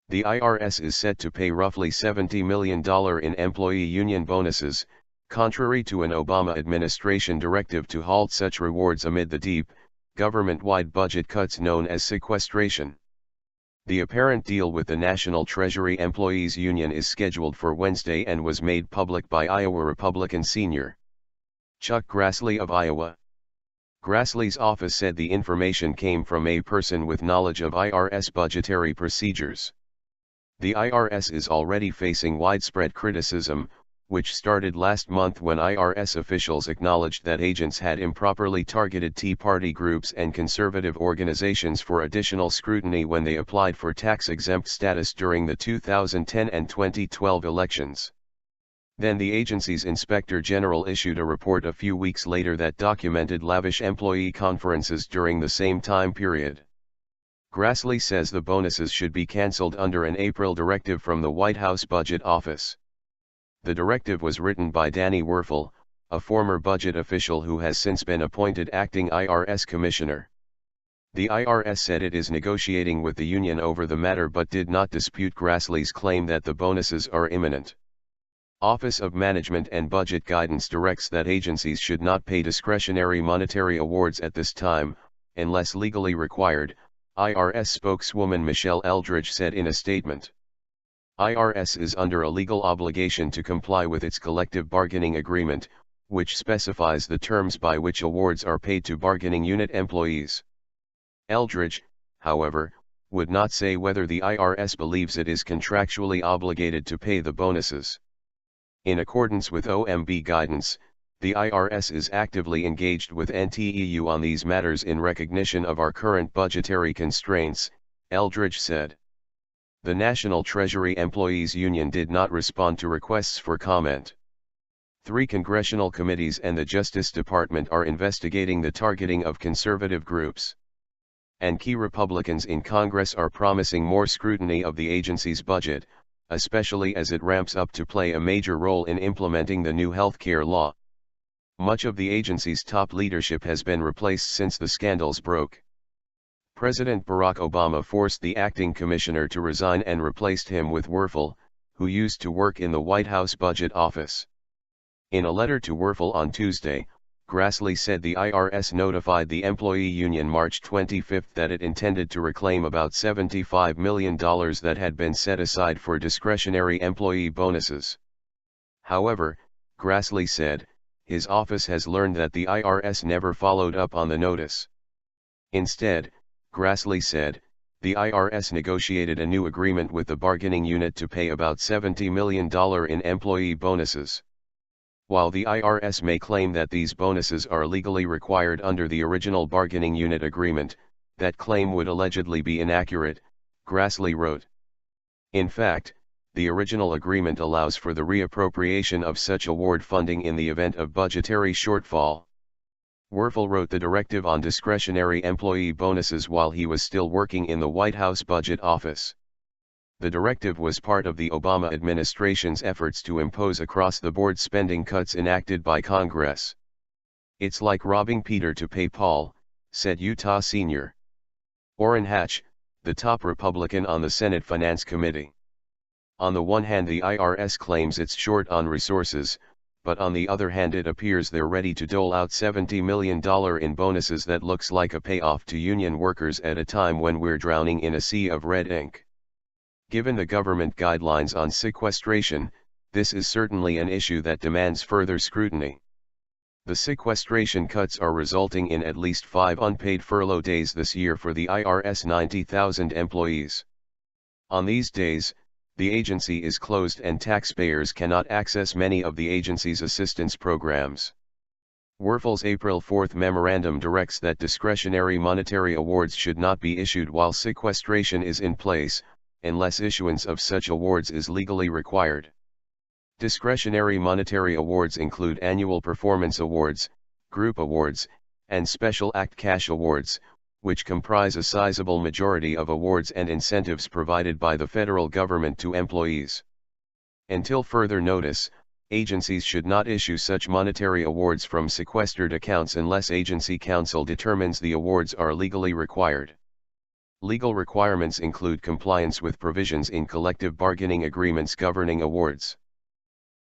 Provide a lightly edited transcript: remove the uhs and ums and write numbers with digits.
The IRS is set to pay roughly $70 million in employee union bonuses, contrary to an Obama administration directive to halt such rewards amid the deep, government-wide budget cuts known as sequestration. The apparent deal with the National Treasury Employees Union is scheduled for Wednesday and was made public by Iowa Republican Senior Chuck Grassley of Iowa. Grassley's office said the information came from a person with knowledge of IRS budgetary procedures. The IRS is already facing widespread criticism, which started last month when IRS officials acknowledged that agents had improperly targeted Tea Party groups and conservative organizations for additional scrutiny when they applied for tax-exempt status during the 2010 and 2012 elections. Then the agency's Inspector General issued a report a few weeks later that documented lavish employee conferences during the same time period. Grassley says the bonuses should be canceled under an April directive from the White House Budget Office. The directive was written by Danny Werfel, a former budget official who has since been appointed acting IRS commissioner. The IRS said it is negotiating with the union over the matter but did not dispute Grassley's claim that the bonuses are imminent. Office of Management and Budget Guidance directs that agencies should not pay discretionary monetary awards at this time, unless legally required, IRS spokeswoman Michelle Eldridge said in a statement. IRS is under a legal obligation to comply with its collective bargaining agreement, which specifies the terms by which awards are paid to bargaining unit employees. Eldridge, however, would not say whether the IRS believes it is contractually obligated to pay the bonuses. In accordance with OMB guidance, the IRS is actively engaged with NTEU on these matters in recognition of our current budgetary constraints, Eldridge said. The National Treasury Employees Union did not respond to requests for comment. 3 congressional committees and the Justice Department are investigating the targeting of conservative groups. And key Republicans in Congress are promising more scrutiny of the agency's budget, especially as it ramps up to play a major role in implementing the new health care law. Much of the agency's top leadership has been replaced since the scandals broke. President Barack Obama forced the acting commissioner to resign and replaced him with Werfel, who used to work in the White House Budget Office. In a letter to Werfel on Tuesday, Grassley said the IRS notified the employee union March 25 that it intended to reclaim about $75 million that had been set aside for discretionary employee bonuses. However, Grassley said, his office has learned that the IRS never followed up on the notice. Instead, Grassley said, the IRS negotiated a new agreement with the bargaining unit to pay about $70 million in employee bonuses. While the IRS may claim that these bonuses are legally required under the original bargaining unit agreement, that claim would allegedly be inaccurate, Grassley wrote. In fact, the original agreement allows for the reappropriation of such award funding in the event of budgetary shortfall. Werfel wrote the directive on discretionary employee bonuses while he was still working in the White House Budget Office. The directive was part of the Obama administration's efforts to impose across-the-board spending cuts enacted by Congress. It's like robbing Peter to pay Paul, said Utah Senior Orrin Hatch, the top Republican on the Senate Finance Committee. On the one hand, the IRS claims it's short on resources, but on the other hand it appears they're ready to dole out $70 million in bonuses that looks like a payoff to union workers at a time when we're drowning in a sea of red ink. Given the government guidelines on sequestration, this is certainly an issue that demands further scrutiny. The sequestration cuts are resulting in at least 5 unpaid furlough days this year for the IRS 90,000 employees. On these days, the agency is closed and taxpayers cannot access many of the agency's assistance programs. Werfel's April 4 memorandum directs that discretionary monetary awards should not be issued while sequestration is in place, unless issuance of such awards is legally required. Discretionary monetary awards include annual performance awards, group awards, and special act cash awards, which comprise a sizable majority of awards and incentives provided by the federal government to employees. Until further notice, agencies should not issue such monetary awards from sequestered accounts unless agency counsel determines the awards are legally required. Legal requirements include compliance with provisions in collective bargaining agreements governing awards.